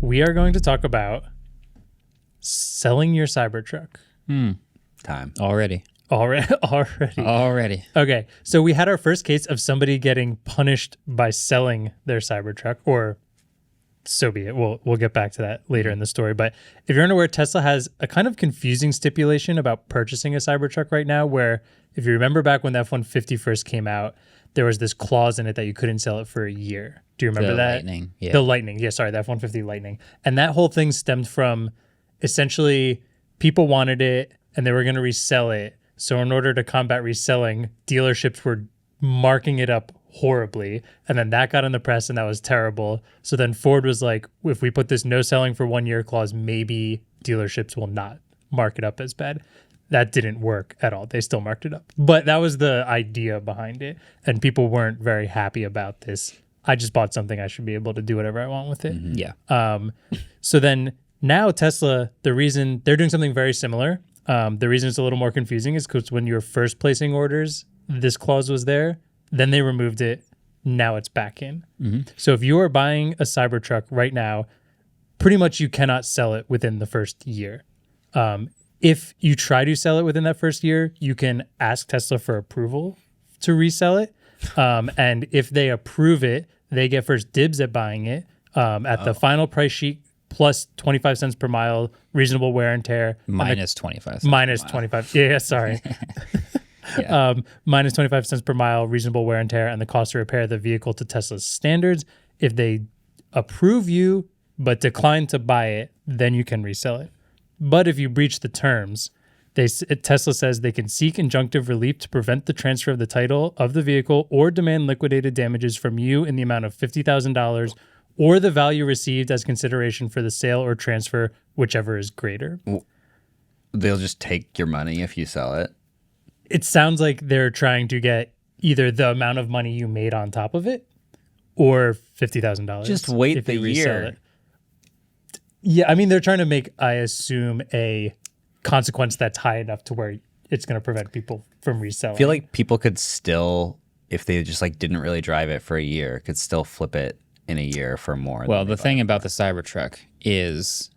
we are going to talk about selling your Cybertruck. Time. Already. Okay, so we had our first case of somebody getting punished by selling their Cybertruck, or so be it. We'll get back to that later in the story. But if you're unaware, Tesla has a kind of confusing stipulation about purchasing a Cybertruck right now, where if you remember back when the F-150 first came out, there was this clause in it that you couldn't sell it for a year. Do you remember that? Lightning. Yeah. The Lightning. Yeah, sorry, the F-150 Lightning. And that whole thing stemmed from essentially people wanted it and they were going to resell it. So in order to combat reselling, dealerships were marking it up horribly. And then that got in the press and that was terrible. So then Ford was like, if we put this no selling for 1 year clause, maybe dealerships will not mark it up as bad. That didn't work at all. They still marked it up. But that was the idea behind it. And people weren't very happy about this. I just bought something. I should be able to do whatever I want with it. Yeah. So then now Tesla, the reason they're doing something very similar. The reason it's a little more confusing is because when you were first placing orders, this clause was there. Then they removed it. Now it's back in. So if you are buying a Cybertruck right now, pretty much you cannot sell it within the first year. If you try to sell it within that first year, you can ask Tesla for approval to resell it. And if they approve it, they get first dibs at buying it at the final price sheet plus 25 cents per mile, reasonable wear and tear. Minus 25 cents. Minus 25. Yeah, sorry. Minus 25 cents per mile, reasonable wear and tear, and the cost to repair the vehicle to Tesla's standards. If they approve you but decline to buy it, then you can resell it. But if you breach the terms, Tesla says they can seek injunctive relief to prevent the transfer of the title of the vehicle or demand liquidated damages from you in the amount of $50,000 or the value received as consideration for the sale or transfer, whichever is greater. They'll just take your money if you sell it. It sounds like they're trying to get either the amount of money you made on top of it or $50,000. Just wait the year. It. Yeah, I mean, they're trying to make, I assume, a consequence that's high enough to where it's going to prevent people from reselling. I feel like people could still, if they just like didn't really drive it for a year, could still flip it in a year for more. Well, the thing about the Cybertruck is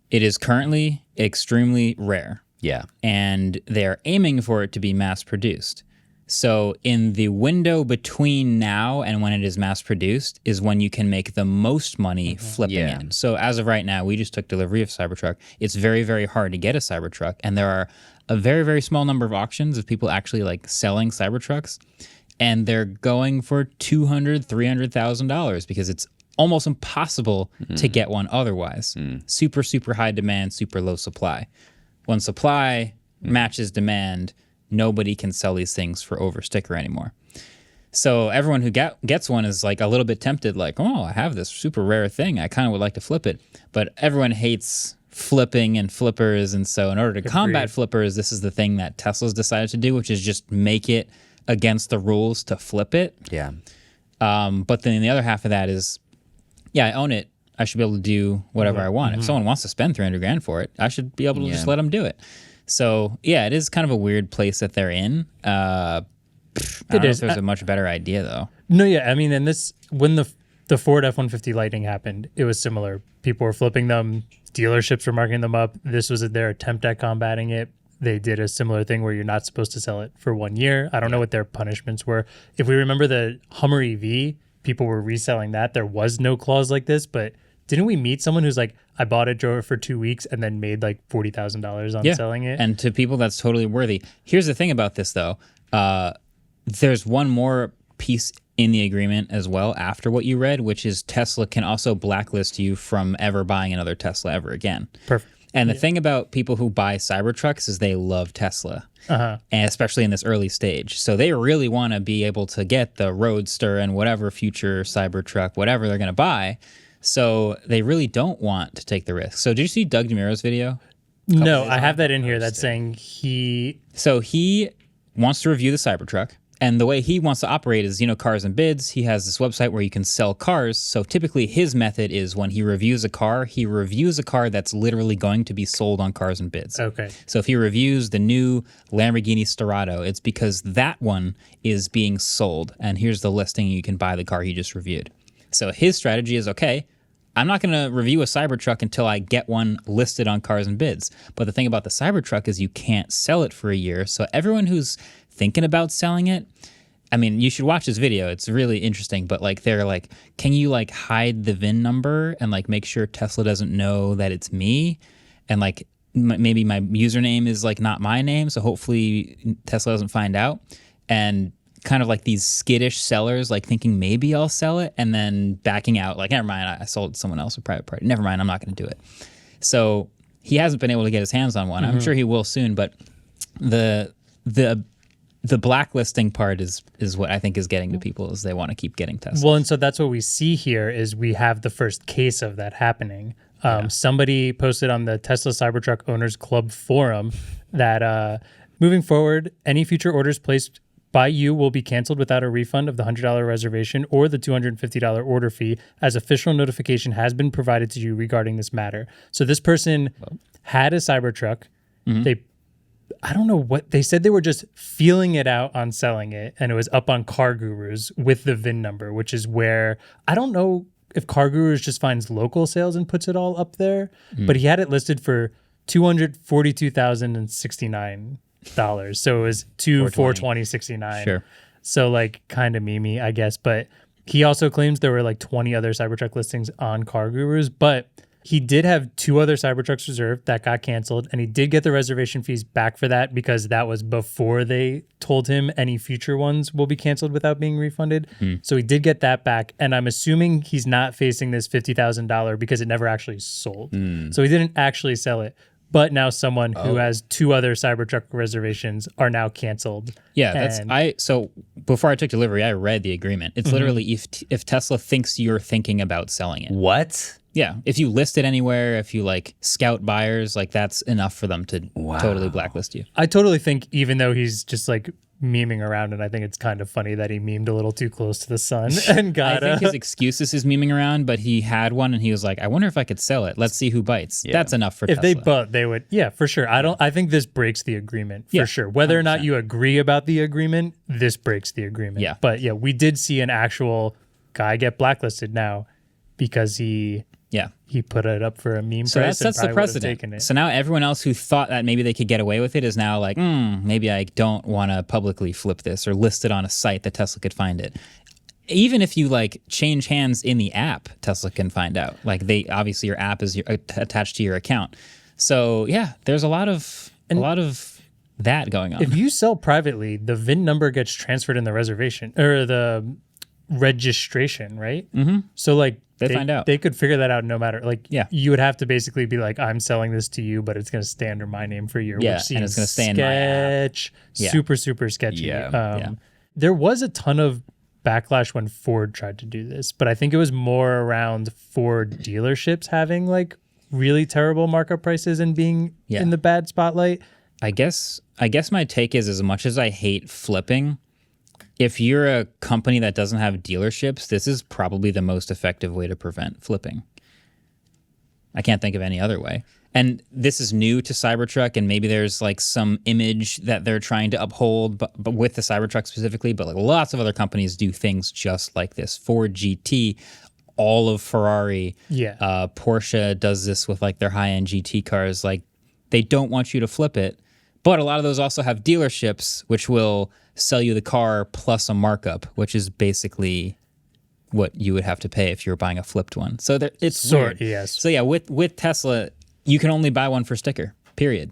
it is currently extremely rare. Yeah. And they're aiming for it to be mass produced. So in the window between now and when it is mass produced is when you can make the most money flipping it. So as of right now, we just took delivery of Cybertruck. It's very, very hard to get a Cybertruck. And there are a very, very small number of auctions of people actually like selling Cybertrucks. And they're going for $200,000, $300,000 because it's almost impossible to get one otherwise. Super, super high demand, super low supply. When supply matches demand, nobody can sell these things for over sticker anymore. So everyone who gets one is like a little bit tempted, like, oh, I have this super rare thing. I kind of would like to flip it. But everyone hates flipping and flippers. And so in order to combat flippers, this is the thing that Tesla's decided to do, which is just make it against the rules to flip it. Yeah. But then the other half of that is, yeah, I own it. I should be able to do whatever I want. If someone wants to spend $300,000 for it, I should be able to just let them do it. So yeah, it is kind of a weird place that they're in. I don't know if there's a much better idea though. No, yeah, I mean, and this when the Ford F-150 Lightning happened, it was similar. People were flipping them. Dealerships were marking them up. This was their attempt at combating it. They did a similar thing where you're not supposed to sell it for 1 year. I don't know what their punishments were. If we remember the Hummer EV, people were reselling that. There was no clause like this, but didn't we meet someone who's like, I bought it, drove it for 2 weeks, and then made like $40,000 on selling it? And to people, that's totally worthy. Here's the thing about this, though. There's one more piece in the agreement as well after what you read, which is Tesla can also blacklist you from ever buying another Tesla ever again. Perfect. And the thing about people who buy Cybertrucks is they love Tesla, and especially in this early stage. So they really want to be able to get the Roadster and whatever future Cybertruck, whatever they're going to buy. So they really don't want to take the risk. So did you see Doug DeMuro's video? No, I have that in here. That's saying he wants to review the Cybertruck. And the way he wants to operate is, Cars and Bids. He has this website where you can sell cars. So typically his method is when he reviews a car that's literally going to be sold on Cars and Bids. Okay. So if he reviews the new Lamborghini Storado, it's because that one is being sold. And here's the listing. You can buy the car he just reviewed. So his strategy is, okay, I'm not going to review a Cybertruck until I get one listed on Cars and Bids. But the thing about the Cybertruck is you can't sell it for a year. So everyone who's thinking about selling it, I mean, you should watch this video. It's really interesting. But like, they're like, can you like hide the VIN number and like make sure Tesla doesn't know that it's me? And like maybe my username is like not my name. So hopefully Tesla doesn't find out. And kind of like these skittish sellers, like thinking maybe I'll sell it and then backing out. Like, never mind, I sold it to someone else, a private party. Never mind, I'm not going to do it. So he hasn't been able to get his hands on one. I'm sure he will soon. But the blacklisting part is what I think is getting to people, is they want to keep getting Tesla. Well, and so that's what we see here is we have the first case of that happening. Somebody posted on the Tesla Cybertruck Owners Club forum that moving forward, any future orders placed by you will be canceled without a refund of the $100 reservation or the $250 order fee, as official notification has been provided to you regarding this matter. So this person had a Cybertruck. I don't know what they said. They were just feeling it out on selling it, and it was up on Car Gurus with the VIN number, which is where I don't know if Car Gurus just finds local sales and puts it all up there, but he had it listed for $242,069. So it was $420.69. Sure. So like kind of memey, I guess. But he also claims there were like 20 other Cybertruck listings on Car Gurus, but he did have 2 other Cybertrucks reserved that got canceled, and he did get the reservation fees back for that because that was before they told him any future ones will be canceled without being refunded. So he did get that back, and I'm assuming he's not facing this $50,000 because it never actually sold. So he didn't actually sell it. But now someone who has 2 other Cybertruck reservations are now canceled. Yeah, so before I took delivery, I read the agreement. It's literally if Tesla thinks you're thinking about selling it. What? Yeah, if you list it anywhere, if you like scout buyers, like that's enough for them to totally blacklist you. I totally think, even though he's just like memeing around, and I think it's kind of funny that he memed a little too close to the sun and got I think his excuse is his memeing around, but he had one and he was like, I wonder if I could sell it. Let's see who bites. Yeah. That's enough for Tesla. If they bought, they would. Yeah, for sure. I think this breaks the agreement for sure. Whether 100%. Or not you agree about the agreement, this breaks the agreement. Yeah. But yeah, we did see an actual guy get blacklisted now because he put it up for a meme so price. So that sets the precedent. So now everyone else who thought that maybe they could get away with it is now like, maybe I don't want to publicly flip this or list it on a site that Tesla could find it. Even if you like change hands in the app, Tesla can find out. Like obviously your app is attached to your account. So yeah, there's a lot of that going on. If you sell privately, the VIN number gets transferred in the reservation or the registration, right? So like they find out. They could figure that out no matter, like, you would have to basically be like, I'm selling this to you, but it's going to stay under my name for a year. Yeah, which seems and it's going to stay in my app. Super, super sketchy. Yeah. There was a ton of backlash when Ford tried to do this, but I think it was more around Ford dealerships having like really terrible markup prices and being in the bad spotlight. I guess my take is, as much as I hate flipping, if you're a company that doesn't have dealerships, this is probably the most effective way to prevent flipping. I can't think of any other way. And this is new to Cybertruck, and maybe there's like some image that they're trying to uphold, but with the Cybertruck specifically, but like lots of other companies do things just like this. Ford GT, all of Ferrari, Porsche does this with like their high-end GT cars. Like, they don't want you to flip it, but a lot of those also have dealerships, which will sell you the car plus a markup, which is basically what you would have to pay if you were buying a flipped one. So it's weird. Yes. So yeah, with Tesla, you can only buy one for sticker, period,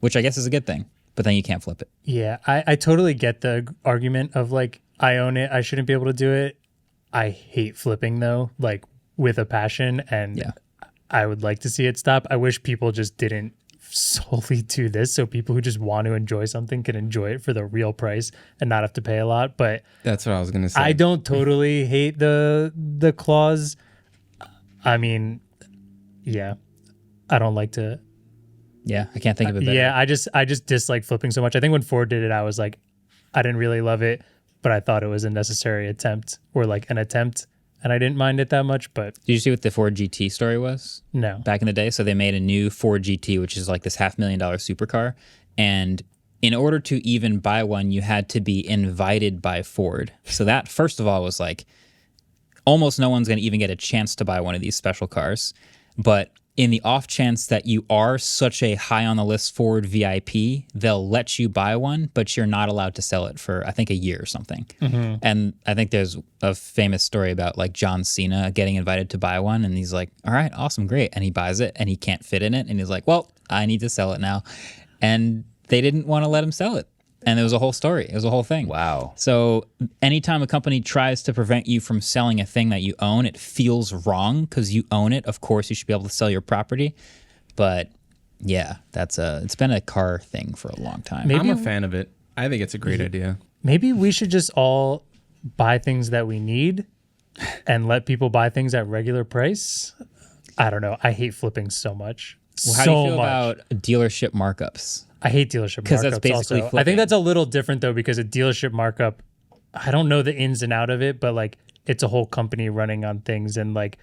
which I guess is a good thing, but then you can't flip it. Yeah, I totally get the argument of like, I own it, I shouldn't be able to do it. I hate flipping though, like with a passion, and I would like to see it stop. I wish people just didn't solely do this, so people who just want to enjoy something can enjoy it for the real price and not have to pay a lot. But that's what I was gonna say. I don't totally hate the clause. I mean, I don't like to. Yeah, I can't think of it better. Yeah, I just dislike flipping so much. I think when Ford did it, I was like, I didn't really love it, but I thought it was a necessary attempt, or like an attempt, and I didn't mind it that much. But did you see what the Ford GT story was? No. Back in the day, so they made a new Ford GT, which is like this $500,000 supercar, and in order to even buy one, you had to be invited by Ford. So that, first of all, was like almost no one's going to even get a chance to buy one of these special cars. But in the off chance that you are such a high on the list Ford VIP, they'll let you buy one, but you're not allowed to sell it for, I think, a year or something. And I think there's a famous story about like John Cena getting invited to buy one, and he's like, all right, awesome, great. And he buys it and he can't fit in it. And he's like, well, I need to sell it now. And they didn't want to let him sell it. And it was a whole story. It was a whole thing. Wow. So anytime a company tries to prevent you from selling a thing that you own, it feels wrong because you own it. Of course, you should be able to sell your property. But yeah, it's been a car thing for a long time. I'm a fan of it. I think it's a great idea. Maybe we should just all buy things that we need and let people buy things at regular price. I don't know. I hate flipping so much. Well, how do you feel about dealership markups? I hate dealership markups. Because that's basically also. I flipping. think that's a little different though, because a dealership markup, I don't know the ins and out of it, but like it's a whole company running on things, and like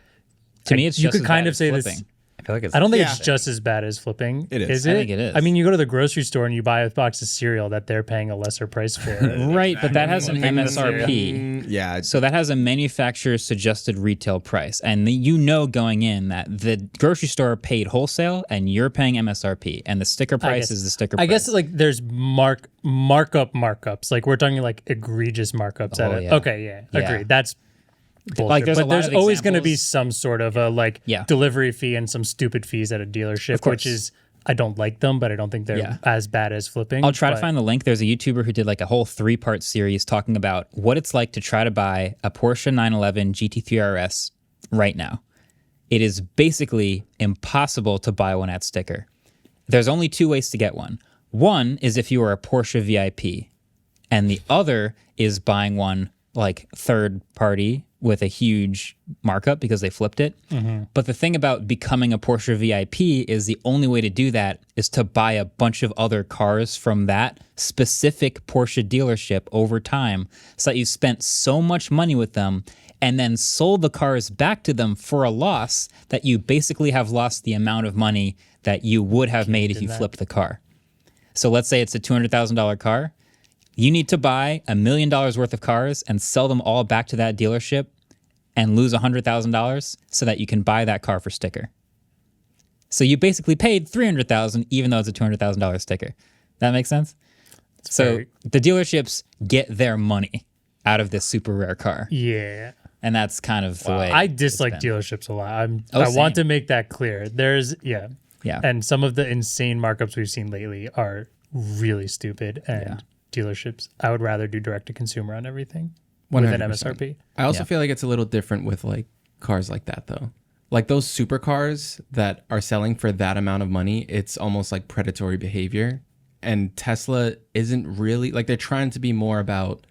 to me, it's you just could as kind bad of as say flipping. this. I feel like it's. I don't think it's just as bad as flipping. It is. Is it? I think it is. I mean, you go to the grocery store and you buy a box of cereal that they're paying a lesser price for. Right, but that has an MSRP. Yeah. So that has a manufacturer's suggested retail price. And you know going in that the grocery store paid wholesale and you're paying MSRP. And the sticker price is the sticker price. I guess like there's markups. Like we're talking like egregious markups at it. yeah. Okay, yeah. Yeah. Agreed. That's bullshit. Like, there's a but lot there's of always going to be examples. some sort of a like Yeah. delivery fee and some stupid fees at a dealership, course. which is I don't like them, but I don't think they're Yeah. as bad as flipping. I'll try to but- find the link. There's a YouTuber who did like a whole 3-part series talking about what it's like to try to buy a Porsche 911 GT3 RS right now. It is basically impossible to buy one at sticker. There's only 2 ways to get one. One is if you are a Porsche VIP, and the other is buying one like third party with a huge markup because they flipped it. But the thing about becoming a Porsche VIP is the only way to do that is to buy a bunch of other cars from that specific Porsche dealership over time, so that you spent so much money with them and then sold the cars back to them for a loss that you basically have lost the amount of money that you would have made if you flipped the car. So let's say it's a $200,000 car. You need to buy $1 million worth of cars and sell them all back to that dealership and lose $100,000 so that you can buy that car for sticker. So you basically paid $300,000 even though it's a $200,000 sticker. That makes sense? So the dealerships get their money out of this super rare car. Yeah. And that's kind of the way I it's dislike been. dealerships a lot. I same. want to make that clear. Yeah. Yeah. Some of the insane markups we've seen lately are really stupid. And dealerships, I would rather do direct to consumer on everything with an 100%. MSRP. I also feel like it's a little different with like cars like that though. Like those supercars that are selling for that amount of money, it's almost like predatory behavior. And Tesla isn't really like, they're trying to be more about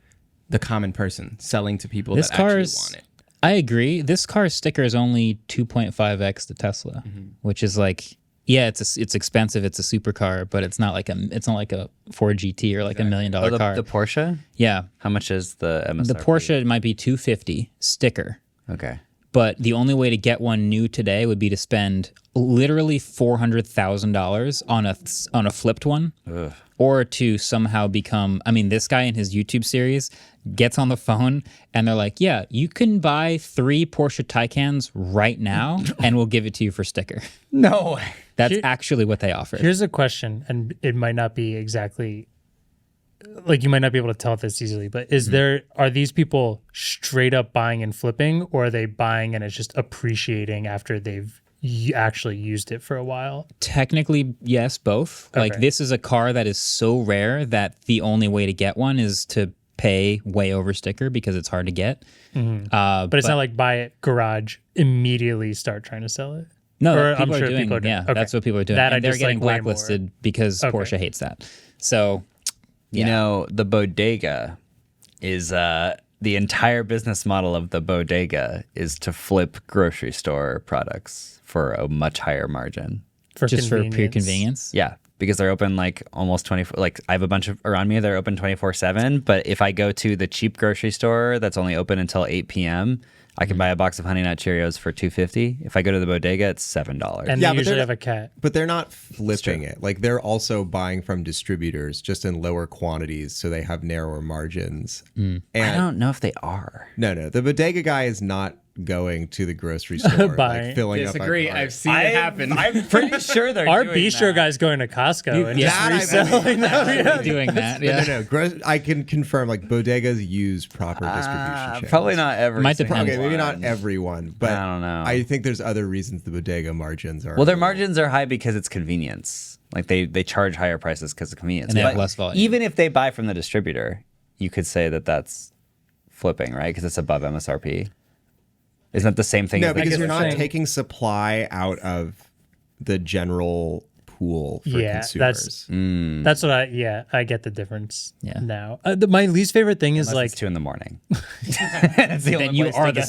the common person selling to people that actually want it. I agree. This car's sticker is only 2.5x the Tesla, which is like, yeah, it's expensive. It's a supercar, but it's not like a Ford GT or like $1 million car. The Porsche? Yeah, How much is the MSRP? the Porsche might be $250 sticker, Okay. but the only way to get one new today would be to spend literally $400,000 on a flipped one, or to somehow become. I mean, this guy in his YouTube series gets on the phone and they're like, "Yeah, you can buy 3 Porsche Taycans right now, and we'll give it to you for sticker." No way. That's actually what they offer. Here's a question, and it might not be exactly like you might not be able to tell this easily, but are these people straight up buying and flipping, or are they buying and it's just appreciating after they've actually used it for a while? Technically, yes, both. Like Okay. this is a car that is so rare that the only way to get one is to pay way over sticker because it's hard to get. But it's not like buy it, garage, immediately start trying to sell it. No, Or people I'm are sure doing. people are doing- Yeah, okay. that's what people are doing. That I and they're dislike getting way more. blacklisted because Porsche hates that. So, You know, the bodega is the entire business model of the bodega is to flip grocery store products for a much higher margin. just for pure convenience. Yeah, because they're open like almost 24. Like I have a bunch of around me. They're open 24/7. But if I go to the cheap grocery store that's only open until 8 p.m., I can buy a box of Honey Nut Cheerios for $2.50. If I go to the bodega, it's $7. And Yeah, they but usually they're- have a cat. But they're not flipping it. Like they're also buying from distributors just in lower quantities, so they have narrower margins. I And don't know if they are. no, the bodega guy is not going to the grocery store, Buying. like filling up. Disagree. a cart. I've seen it happen. I'm pretty sure they're Our doing bistro that. guy's going to Costco and that just I've reselling them. Yeah. doing that. No, Yeah. no. I can confirm like bodegas use proper distribution channels. Probably not every. Might single depend. Okay, maybe not one. everyone, but I don't know. I think there's other reasons the bodega margins are. Well, their margins are high because it's convenience. Like they charge higher prices because of convenience. And they have But less volume. Even if they buy from the distributor, you could say that that's flipping, right? Because it's above MSRP. Isn't that the same thing? No, as because guess you're what not I'm saying. taking supply out of the general pool for Yeah, consumers. That's what I get the difference Yeah. now. My least favorite thing is Unless like it's 2 in the morning. That's the Then only you place are to the get-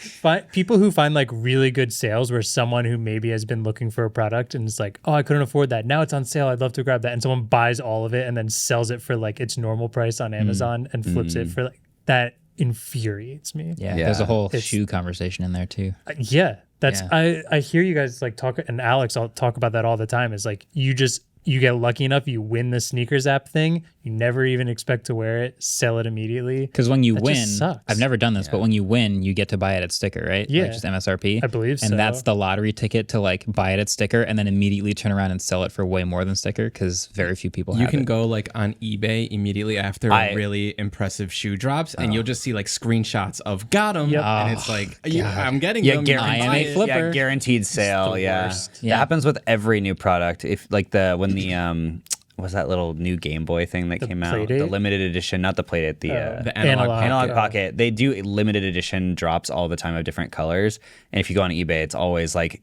supply. people who find like really good sales where someone who maybe has been looking for a product and it's like, oh, I couldn't afford that. Now it's on sale. I'd love to grab that. And someone buys all of it and then sells it for like its normal price on Amazon and flips it for like that infuriates me. Yeah, Yeah. there's a whole It's- shoe conversation in there too. Yeah, that's Yeah. I hear you guys like talk, and Alex, I'll talk about that all the time. Is like you get lucky enough, you win the sneakers app thing, you never even expect to wear it, sell it immediately. Because when you That win, just sucks. I've never done this, but when you win, you get to buy it at sticker, right? Yeah. Like just MSRP. I believe and so. that's the lottery ticket to like buy it at sticker and then immediately turn around and sell it for way more than sticker because very few people You have can it. go like on eBay immediately after I- a really impressive shoe drops, and you'll just see like screenshots of got 'em, Yep. and it's like I'm getting Yeah, them. I am a flipper. Yeah, guaranteed sale. Yeah. worst. That Yeah. happens with every new product. If like when the was that little new Game Boy thing that came out, the Playdate? limited edition, not the Playdate, The analog Analog Pocket. Pocket. They do limited edition drops all the time of different colors, and if you go on eBay, it's always like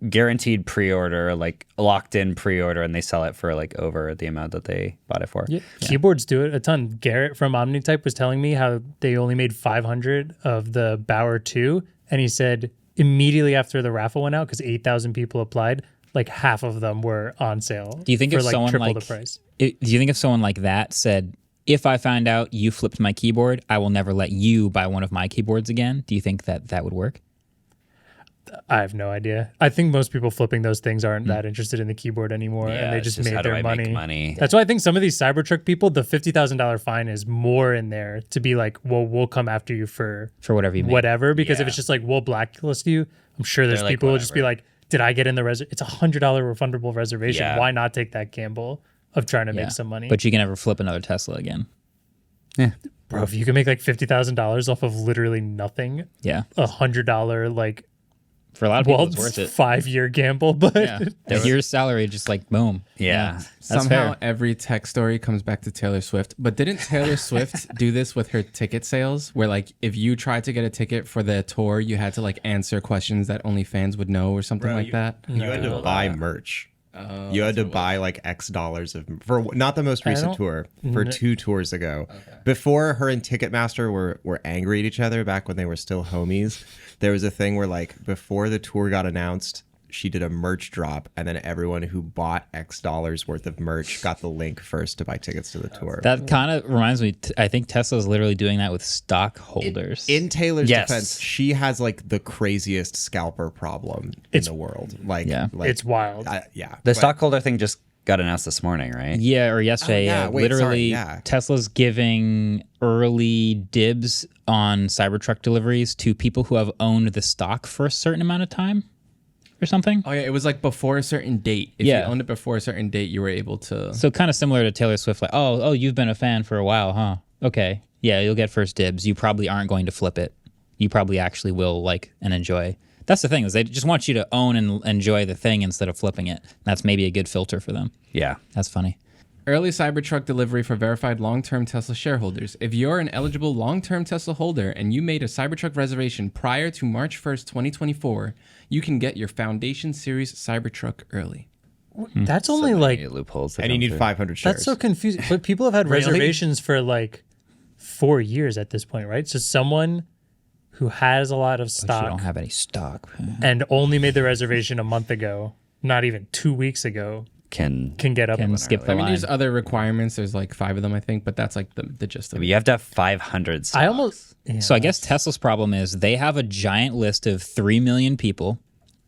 guaranteed pre-order, like locked in pre-order, and they sell it for like over the amount that they bought it for. Yeah. Keyboards do it a ton. Garrett from Omnitype was telling me how they only made 500 of the Bauer 2, and he said immediately after the raffle went out, because 8,000 people applied, like half of them were on sale. Do you think for if like someone triple like the price? Do you think if someone like that said, if I find out you flipped my keyboard, I will never let you buy one of my keyboards again? Do you think that would work? I have no idea. I think most people flipping those things aren't that interested in the keyboard anymore, Yeah, and they it's just just made how do their I money. make money? That's why I think some of these Cybertruck people, the $50,000 fine is more in there to be like, well, we'll come after you for whatever you make. whatever. Because if Yeah. it's just like, we'll blacklist you, I'm sure there's They're like, people who will just be whatever. like, did I get in the it's a $100 refundable reservation. Yeah. Why not take that gamble of trying to Yeah. make some money? But you can never flip another Tesla again. bro, if you can make like $50,000 off of literally nothing, Yeah. $100 like, For a lot of people, well, it's worth it. 5-year gamble, but Yeah. A year's salary, just like boom. Yeah. That's Somehow fair. every tech story comes back to Taylor Swift. But didn't Taylor Swift do this with her ticket sales? Where like if you tried to get a ticket for the tour, you had to like answer questions that only fans would know or something like that? You had to buy merch. You had to buy like X dollars of for not the most recent don't- tour, for 2 tours ago. Before her and Ticketmaster were angry at each other back when they were still homies. There was a thing where like before the tour got announced, she did a merch drop, and then everyone who bought X dollars worth of merch got the link first to buy tickets to the tour. That kind of reminds me, I think Tesla's literally doing that with stockholders. In Taylor's Yes. defense, she has like the craziest scalper problem in the world. Like, Yeah. like it's wild. yeah. The But- stockholder thing just got announced this morning, right? Yeah, or yesterday. yeah, yeah, wait, literally, sorry, yeah. Tesla's giving early dibs on Cybertruck deliveries to people who have owned the stock for a certain amount of time or something. Oh yeah, it was like before a certain date. If Yeah. you owned it before a certain date, you were able to. So kind of similar to Taylor Swift, like, oh, you've been a fan for a while, huh? Okay, yeah, you'll get first dibs. You probably aren't going to flip it. You probably actually will like and enjoy. That's the thing, is they just want you to own and enjoy the thing instead of flipping it. That's maybe a good filter for them. Yeah. That's funny. Early Cybertruck delivery for verified long-term Tesla shareholders. If you're an eligible long-term Tesla holder and you made a Cybertruck reservation prior to March 1st, 2024, you can get your Foundation Series Cybertruck early. That's only like Many loopholes. that and you come need through. 500 shares. that's so confusing. But people have had reservations for like 4 years at this point, right? So someone who has a lot of But you stock don't have any stock. and only made the reservation a month ago, not even 2 weeks ago, can Can get up. Can skip the I mean, line. there's other requirements. There's like 5 of them, I think, but that's like the gist of But it. you have to have 500 stocks. I almost. Yeah, So I guess Tesla's problem is they have a giant list of 3 million people,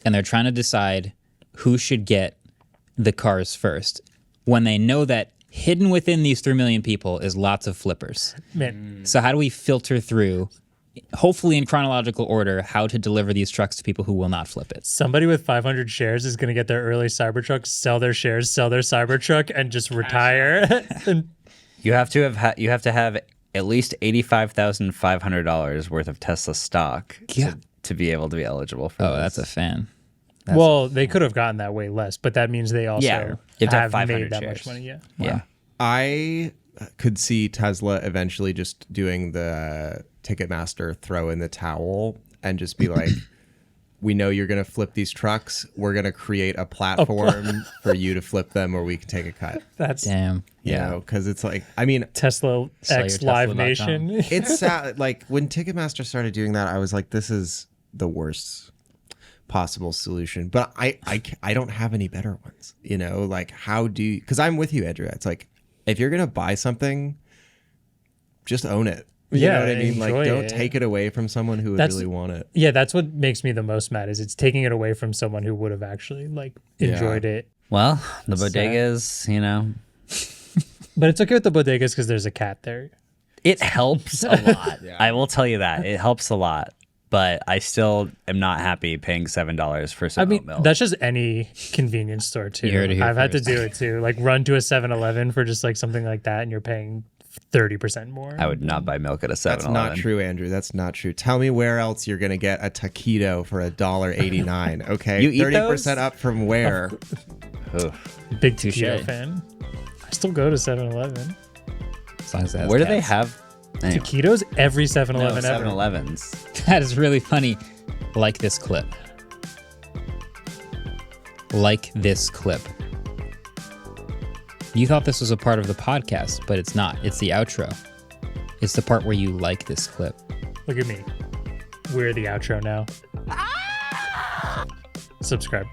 and they're trying to decide who should get the cars first, when they know that hidden within these 3 million people is lots of flippers. man, So how do we filter through, hopefully in chronological order, how to deliver these trucks to people who will not flip it? somebody with 500 shares is going to get their early Cybertruck, sell their shares, sell their Cybertruck, and just retire. And You have to have at least $85,500 worth of Tesla stock to be able to be eligible for Oh, this. that's a fan. well, they could have gotten that way less, but that means they also Yeah, you have to have have 500 made that shares. much money. Yeah. Yeah. I could see Tesla eventually just doing the Ticketmaster throw in the towel and just be like, we know you're going to flip these trucks. We're going to create a platform for you to flip them, or we can take a cut. That's Damn. You know, because it's like, I mean, Tesla Sell your X Tesla Live dot Nation. it's sad. Like when Ticketmaster started doing that, I was like, this is the worst possible solution. But I don't have any better ones. You know, like how do you, because I'm with you, Andrew. It's like, if you're going to buy something, just own it. You know what I mean? Like, enjoy don't it. take it away from someone who would That's- really want it. Yeah, that's what makes me the most mad is it's taking it away from someone who would have actually like enjoyed it. Well, the bodegas, you know, But it's okay with the bodegas because there's a cat there. it helps a lot. I will tell you that. It helps a lot. But I still am not happy paying $7 for some I mean, oat milk. that's just any convenience store too. You heard it here I've had to first. do it too. Like run to a 7-Eleven for just like something like that, and you're paying 30% more. I would not buy milk at a 7-Eleven. That's not true, Andrew. That's not true. Tell me where else you're gonna get a taquito for $1.89. Okay, You eat 30% those? up from where? Big Touche. taquito fan. I still go to 7-Eleven. As long as it has Where do they cats. have anyway, Taquitos every no, 7-Eleven ever. 7-Elevens? That is really funny. Like this clip. Like this clip. You thought this was a part of the podcast, but it's not. It's the outro. It's the part where you like this clip. Look at me. We're the outro now. Subscribe.